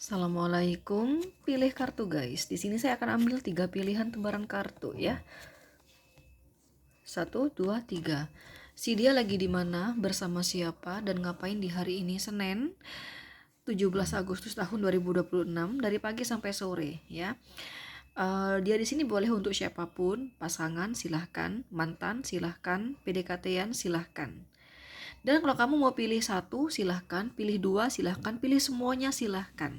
Assalamualaikum, pilih kartu guys. Di sini saya akan ambil 3 pilihan tebaran kartu ya. 1, 2, 3. Si dia lagi di mana, bersama siapa, dan ngapain di hari ini Senin 17 Agustus tahun 2026 dari pagi sampai sore ya. Dia di sini boleh untuk siapapun, pasangan silahkan, mantan silahkan, PDKT-an silahkan. Dan kalau kamu mau pilih satu silahkan, pilih dua silahkan, pilih semuanya silahkan.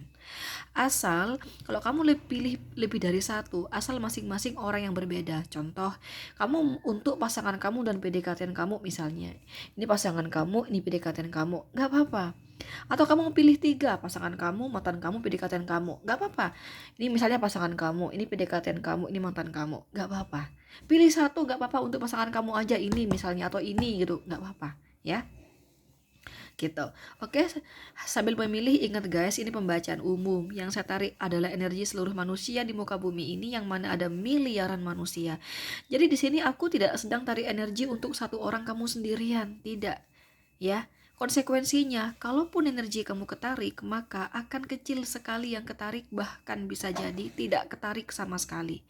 Asal kalau kamu pilih lebih dari satu, asal masing-masing orang yang berbeda. Contoh, kamu untuk pasangan kamu dan PDKT kamu misalnya, ini pasangan kamu, ini PDKT kamu, nggak apa-apa. Atau kamu pilih 3, pasangan kamu, mantan kamu, PDKT kamu, nggak apa-apa. Ini misalnya pasangan kamu, ini PDKT kamu, ini mantan kamu, nggak apa-apa. Pilih satu, nggak apa-apa, untuk pasangan kamu aja ini misalnya, atau ini gitu, nggak apa-apa ya gitu. Oke, sambil memilih ingat guys, ini pembacaan umum. Yang saya tarik adalah energi seluruh manusia di muka bumi ini, yang mana ada miliaran manusia. Jadi di sini aku tidak sedang tarik energi untuk satu orang kamu sendirian, tidak. Ya, konsekuensinya, kalaupun energi kamu ketarik, maka akan kecil sekali yang ketarik, bahkan bisa jadi tidak ketarik sama sekali.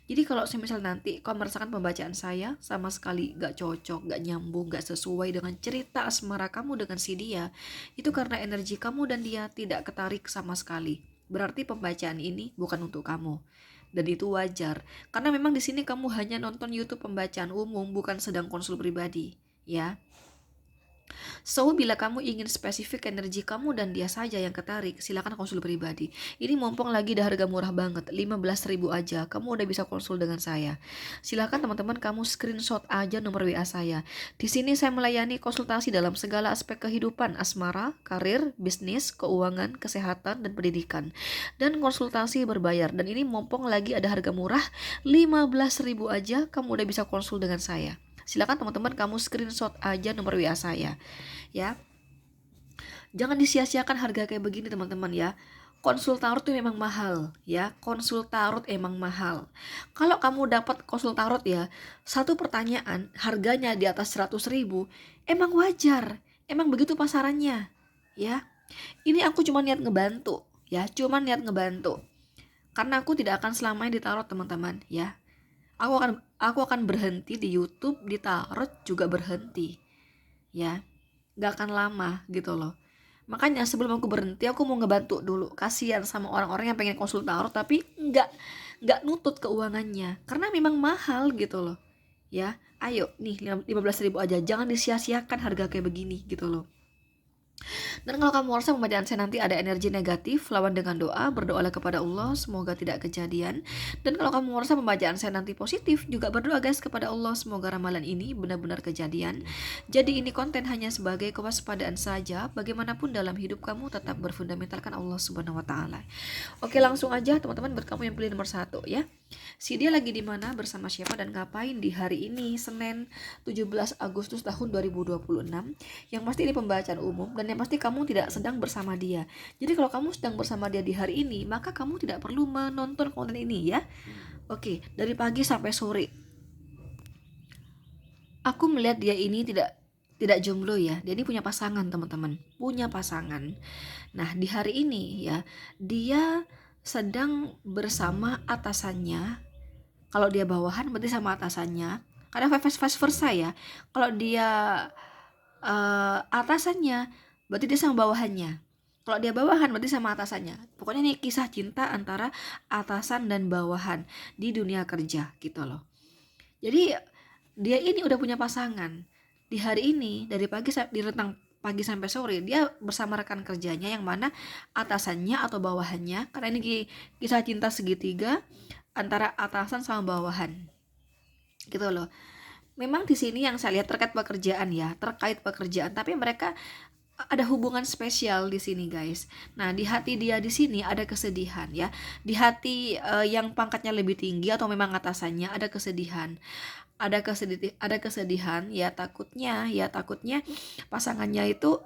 Jadi kalau misal nanti kau merasakan pembacaan saya sama sekali gak cocok, gak nyambung, gak sesuai dengan cerita asmara kamu dengan si dia, itu karena energi kamu dan dia tidak ketarik sama sekali. Berarti pembacaan ini bukan untuk kamu. Dan itu wajar, karena memang di sini kamu hanya nonton YouTube pembacaan umum, bukan sedang konsul pribadi, ya. So, bila kamu ingin spesifik energi kamu dan dia saja yang ketarik, silakan konsul pribadi. Ini mumpung lagi ada harga murah banget, 15.000 aja, kamu udah bisa konsul dengan saya. Silakan teman-teman kamu screenshot aja nomor WA saya. Di sini saya melayani konsultasi dalam segala aspek kehidupan, asmara, karir, bisnis, keuangan, kesehatan, dan pendidikan. Dan konsultasi berbayar. Dan ini mumpung lagi ada harga murah, 15.000 aja, kamu udah bisa konsul dengan saya. Silakan teman-teman kamu screenshot aja nomor WA saya ya. Jangan disia-siakan harga kayak begini teman-teman ya. Konsul tarot itu memang mahal ya. Konsul tarot emang mahal. Kalau kamu dapat konsul tarot ya, satu pertanyaan harganya di atas 100.000, emang wajar. Emang begitu pasarannya ya. Ini aku cuma niat ngebantu ya, cuma niat ngebantu. Karena aku tidak akan selamanya di tarot teman-teman ya. Aku akan berhenti di YouTube, di tarot juga berhenti ya, gak akan lama gitu loh. Makanya sebelum aku berhenti, aku mau ngebantu dulu. Kasihan sama orang-orang yang pengen konsul tarot tapi nggak nutut keuangannya, karena memang mahal gitu loh ya. Ayo nih, 15.000 aja, jangan disia-siakan harga kayak begini gitu loh. Dan kalau kamu merasa pembacaan saya nanti ada energi negatif, lawan dengan doa, berdoalah kepada Allah, semoga tidak kejadian. Dan kalau kamu merasa pembacaan saya nanti positif, juga berdoa guys kepada Allah, semoga ramalan ini benar-benar kejadian. Jadi ini konten hanya sebagai kewaspadaan saja, bagaimanapun dalam hidup kamu tetap berfundamentalkan Allah Subhanahu wa taala. Oke, langsung aja teman-teman, buat kamu yang pilih nomor 1 ya. Si dia lagi di mana, bersama siapa, dan ngapain di hari ini Senin 17 Agustus tahun 2026. Yang pasti ini pembacaan umum, dan yang pasti kamu tidak sedang bersama dia. Jadi kalau kamu sedang bersama dia di hari ini, maka kamu tidak perlu menonton konten ini ya. Oke, dari pagi sampai sore. Aku melihat dia ini tidak jomblo ya. Dia ini punya pasangan teman-teman, punya pasangan. Nah di hari ini ya, dia sedang bersama atasannya. Kalau dia bawahan berarti sama atasannya, karena vice versa ya. Kalau dia atasannya berarti dia sama bawahannya. Kalau dia bawahan berarti sama atasannya. Pokoknya ini kisah cinta antara atasan dan bawahan di dunia kerja gitu loh. Jadi dia ini udah punya pasangan. Di hari ini dari pagi di rentang pagi sampai sore dia bersama rekan kerjanya, yang mana atasannya atau bawahannya, karena ini kisah cinta segitiga antara atasan sama bawahan gitu loh. Memang di sini yang saya lihat terkait pekerjaan, tapi mereka ada hubungan spesial di sini guys. Nah di hati dia di sini ada kesedihan ya. Di hati yang pangkatnya lebih tinggi atau memang atasannya ada kesedihan. Ada kesedihan ya, takutnya pasangannya itu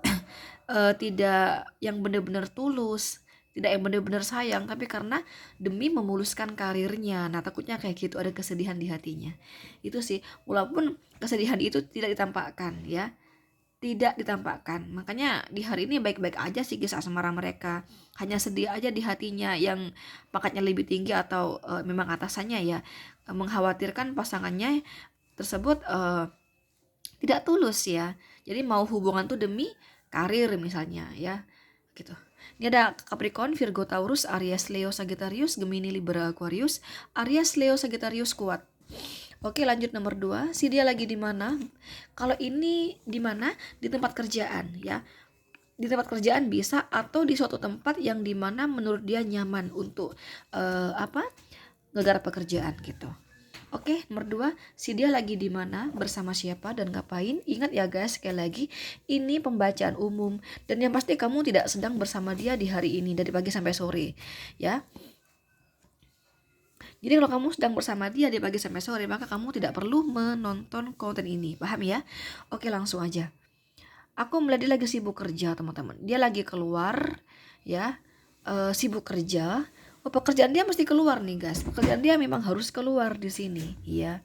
tidak yang benar-benar tulus, tidak yang benar-benar sayang, tapi karena demi memuluskan karirnya. Nah takutnya kayak gitu, ada kesedihan di hatinya. Itu sih, walaupun kesedihan itu tidak ditampakkan ya, tidak ditampakkan. Makanya di hari ini baik-baik aja sih kisah asmara mereka. Hanya sedih aja di hatinya yang pangkatnya lebih tinggi atau memang atasannya ya mengkhawatirkan pasangannya tersebut tidak tulus ya. Jadi mau hubungan tuh demi karir misalnya ya gitu. Ini ada Capricorn, Virgo, Taurus, Aries, Leo, Sagittarius, Gemini, Libra, Aquarius. Aries, Leo, Sagittarius kuat. Oke, lanjut nomor 2. Si dia lagi di mana? Kalau ini di mana? Di tempat kerjaan ya. Di tempat kerjaan bisa atau di suatu tempat yang dimana menurut dia nyaman untuk ngegarap pekerjaan gitu. Oke, nomor 2, si dia lagi di mana, bersama siapa dan ngapain. Ingat ya guys, sekali lagi ini pembacaan umum dan yang pasti kamu tidak sedang bersama dia di hari ini dari pagi sampai sore ya. Jadi kalau kamu sedang bersama dia di pagi sampai sore, maka kamu tidak perlu menonton konten ini. Paham ya? Oke, langsung aja. Aku melihat dia lagi sibuk kerja, teman-teman. Dia lagi keluar ya, sibuk kerja. Oh, pekerjaan dia mesti keluar nih, guys. Pekerjaan dia memang harus keluar di sini, ya.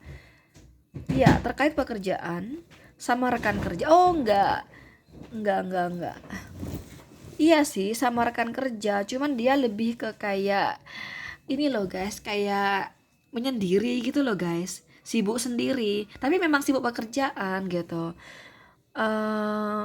Iya, terkait pekerjaan sama rekan kerja. Oh, enggak. Enggak. Iya sih, sama rekan kerja, cuman dia lebih ke kayak ini loh guys, kayak menyendiri gitu loh guys, sibuk sendiri, tapi memang sibuk pekerjaan gitu. Eh,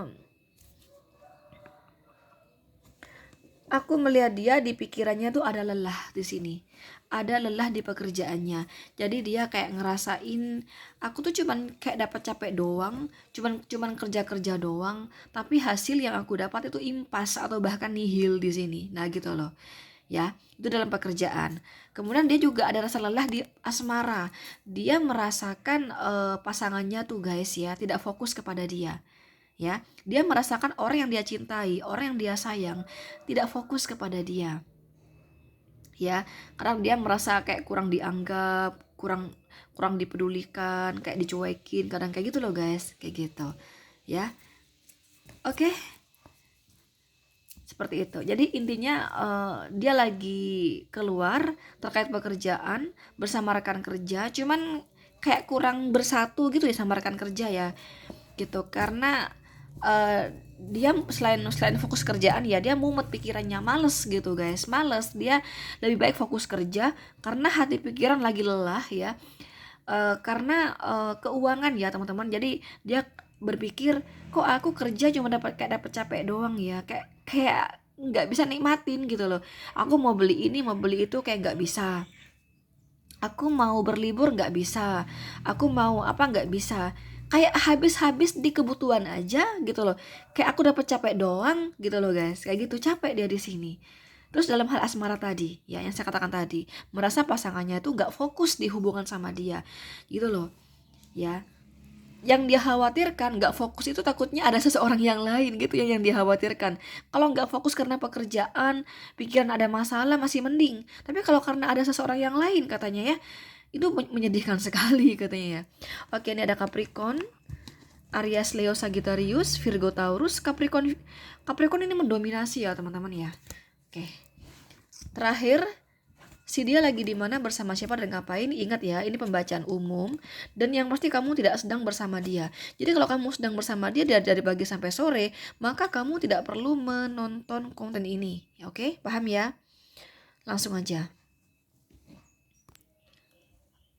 aku melihat dia di pikirannya tuh ada lelah di sini. Ada lelah di pekerjaannya. Jadi dia kayak ngerasain aku tuh cuman kayak dapat capek doang, cuman kerja-kerja doang, tapi hasil yang aku dapat itu impas atau bahkan nihil di sini. Nah, gitu loh. Ya, itu dalam pekerjaan. Kemudian dia juga ada rasa lelah di asmara. Dia merasakan pasangannya tuh guys ya, tidak fokus kepada dia. Ya, dia merasakan orang yang dia cintai, orang yang dia sayang, tidak fokus kepada dia. Ya, karena dia merasa kayak kurang dianggap, kurang kurang dipedulikan, kayak dicuekin, kadang kayak gitu loh guys, kayak gitu. Ya. Oke, seperti itu. Jadi intinya dia lagi keluar terkait pekerjaan bersama rekan kerja, cuman kayak kurang bersatu gitu ya sama rekan kerja ya gitu, karena dia selain fokus kerjaan ya dia mumet pikirannya, males gitu guys, males. Dia lebih baik fokus kerja karena hati pikiran lagi lelah ya. Karena keuangan ya teman-teman, jadi dia berpikir kok aku kerja cuma dapat capek doang ya, kayak nggak bisa nikmatin gitu loh. Aku mau beli ini mau beli itu kayak nggak bisa, aku mau berlibur nggak bisa, aku mau apa nggak bisa, kayak habis-habis di kebutuhan aja gitu loh, kayak aku dapat capek doang gitu loh guys, kayak gitu capek dia di sini. Terus dalam hal asmara tadi ya yang saya katakan tadi, merasa pasangannya itu nggak fokus di hubungan sama dia gitu loh ya. Yang dia khawatirkan nggak fokus itu takutnya ada seseorang yang lain gitu ya yang dia khawatirkan. Kalau nggak fokus karena pekerjaan, pikiran ada masalah masih mending, tapi kalau karena ada seseorang yang lain katanya ya, itu menyedihkan sekali katanya ya. Oke, ini ada Capricorn, Aries, Leo, Sagittarius, Virgo, Taurus. Capricorn ini mendominasi ya teman-teman ya. Oke, terakhir, si dia lagi di mana, bersama siapa dan ngapain. Ingat ya, ini pembacaan umum dan yang pasti kamu tidak sedang bersama dia. Jadi kalau kamu sedang bersama dia dari pagi sampai sore, maka kamu tidak perlu menonton konten ini. Oke, paham ya? Langsung aja.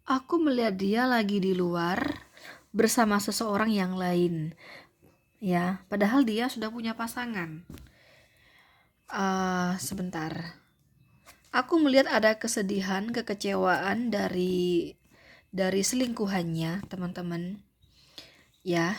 Aku melihat dia lagi di luar bersama seseorang yang lain. Ya, padahal dia sudah punya pasangan. Sebentar. Aku melihat ada kesedihan, kekecewaan dari selingkuhannya, teman-teman. Ya,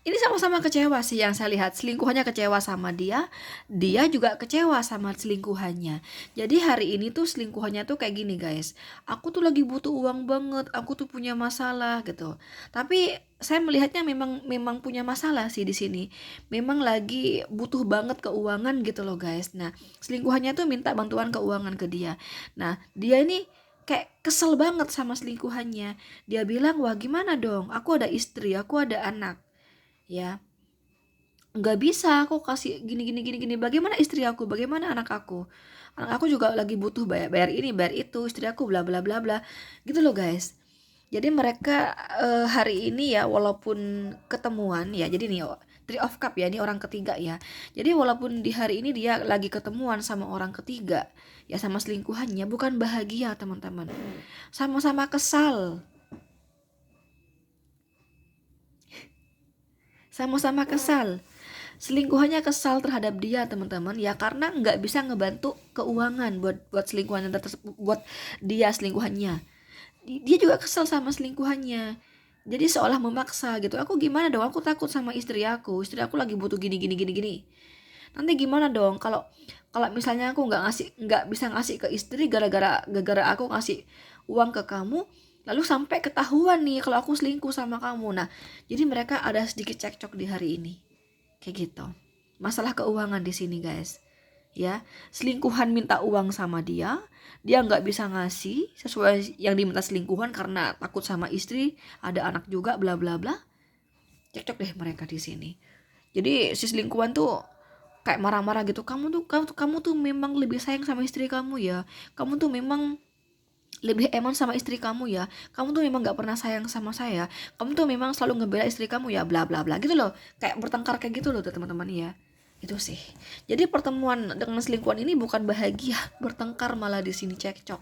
ini sama-sama kecewa sih yang saya lihat. Selingkuhannya kecewa sama dia, dia juga kecewa sama selingkuhannya. Jadi hari ini tuh selingkuhannya tuh kayak gini guys. Aku tuh lagi butuh uang banget, aku tuh punya masalah gitu. Tapi saya melihatnya memang punya masalah sih di sini. Memang lagi butuh banget keuangan gitu loh guys. Nah, selingkuhannya tuh minta bantuan keuangan ke dia. Nah, dia ini kayak kesel banget sama selingkuhannya. Dia bilang, wah gimana dong, aku ada istri, aku ada anak ya, nggak bisa aku kasih gini, bagaimana istri aku, bagaimana anak aku juga lagi butuh bayar ini bayar itu, istri aku bla bla bla bla gitu loh guys. Jadi mereka hari ini ya, walaupun ketemuan ya, jadi nih Three of Cup ya, ini orang ketiga ya. Jadi walaupun di hari ini dia lagi ketemuan sama orang ketiga, ya sama selingkuhannya, bukan bahagia teman-teman. Sama-sama kesal. Sama-sama kesal. Selingkuhannya kesal terhadap dia teman-teman ya, karena nggak bisa ngebantu keuangan buat selingkuhannya, buat dia selingkuhannya. Dia juga kesel sama selingkuhannya, jadi seolah memaksa gitu. Aku gimana dong, aku takut sama istri aku lagi butuh gini gini gini gini. Nanti gimana dong kalau kalau misalnya aku nggak bisa ngasih ke istri gara-gara aku ngasih uang ke kamu, lalu sampai ketahuan nih kalau aku selingkuh sama kamu. Nah, jadi mereka ada sedikit cekcok di hari ini kayak gitu. Masalah keuangan di sini guys ya. Selingkuhan minta uang sama dia nggak bisa ngasih sesuai yang diminta selingkuhan karena takut sama istri, ada anak juga, bla bla bla. Cekcok deh mereka di sini. Jadi si selingkuhan tuh kayak marah-marah gitu, kamu tuh memang lebih sayang sama istri kamu ya, kamu tuh memang lebih eman sama istri kamu ya, kamu tuh memang nggak pernah sayang sama saya, kamu tuh memang selalu ngebela istri kamu ya, bla bla bla gitu loh. Kayak bertengkar kayak gitu loh tuh teman-teman ya. Itu sih. Jadi pertemuan dengan selingkuhan ini bukan bahagia, bertengkar malah di sini cekcok.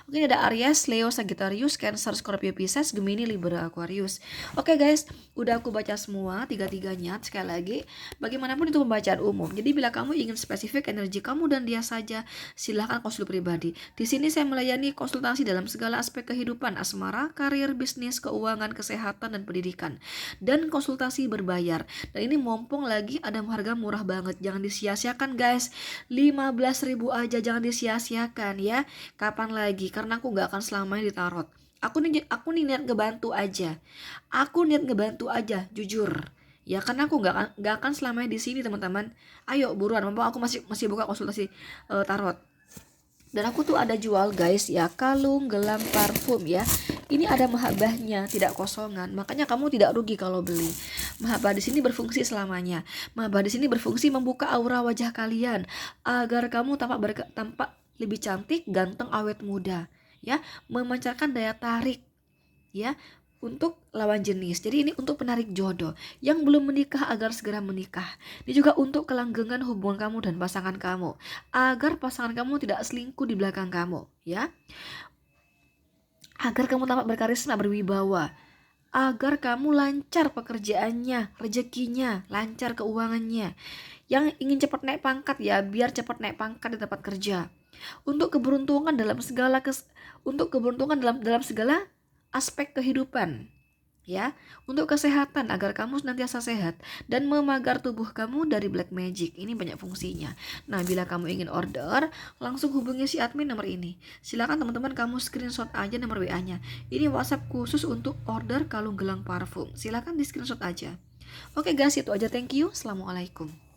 Oke, ada Aries, Leo, Sagittarius, Cancer, Scorpio, Pisces, Gemini, Libra, Aquarius. Oke guys, udah aku baca semua tiga-tiganya. Sekali lagi, bagaimanapun itu pembacaan umum. Jadi bila kamu ingin spesifik energi kamu dan dia saja, silahkan konsul pribadi. Di sini saya melayani konsultasi dalam segala aspek kehidupan, asmara, karir, bisnis, keuangan, kesehatan, dan pendidikan. Dan konsultasi berbayar. Dan ini mumpung lagi ada harga murah banget. Jangan disia-siakan guys. 15.000 aja, jangan disia-siakan ya. Kapan lagi? Karena aku gak akan selamanya ditarot. Aku nih niat ngebantu aja. Aku niat ngebantu aja, jujur. Ya karena aku gak akan selamanya di sini teman-teman. Ayo buruan, mumpung aku masih buka konsultasi tarot. Dan aku tuh ada jual guys ya, kalung, gelang, parfum ya. Ini ada mahabbahnya, tidak kosongan. Makanya kamu tidak rugi kalau beli. Mahabbah di sini berfungsi selamanya. Mahabbah di sini berfungsi membuka aura wajah kalian agar kamu tampak lebih cantik, ganteng, awet muda, ya, memancarkan daya tarik, ya, untuk lawan jenis. Jadi ini untuk penarik jodoh. Yang belum menikah agar segera menikah. Ini juga untuk kelanggengan hubungan kamu dan pasangan kamu, agar pasangan kamu tidak selingkuh di belakang kamu, ya. Agar kamu tampak berkarisma, berwibawa, agar kamu lancar pekerjaannya, rezekinya, lancar keuangannya. Yang ingin cepat naik pangkat ya, biar cepat naik pangkat di tempat kerja. Untuk keberuntungan dalam segala aspek kehidupan, ya. Untuk kesehatan agar kamu senantiasa sehat dan memagar tubuh kamu dari black magic. Ini banyak fungsinya. Nah, bila kamu ingin order, langsung hubungi si admin nomor ini. Silakan teman-teman kamu screenshot aja nomor WA-nya. Ini WhatsApp khusus untuk order kalung gelang parfum. Silakan di screenshot aja. Oke guys, itu aja. Thank you. Assalamualaikum.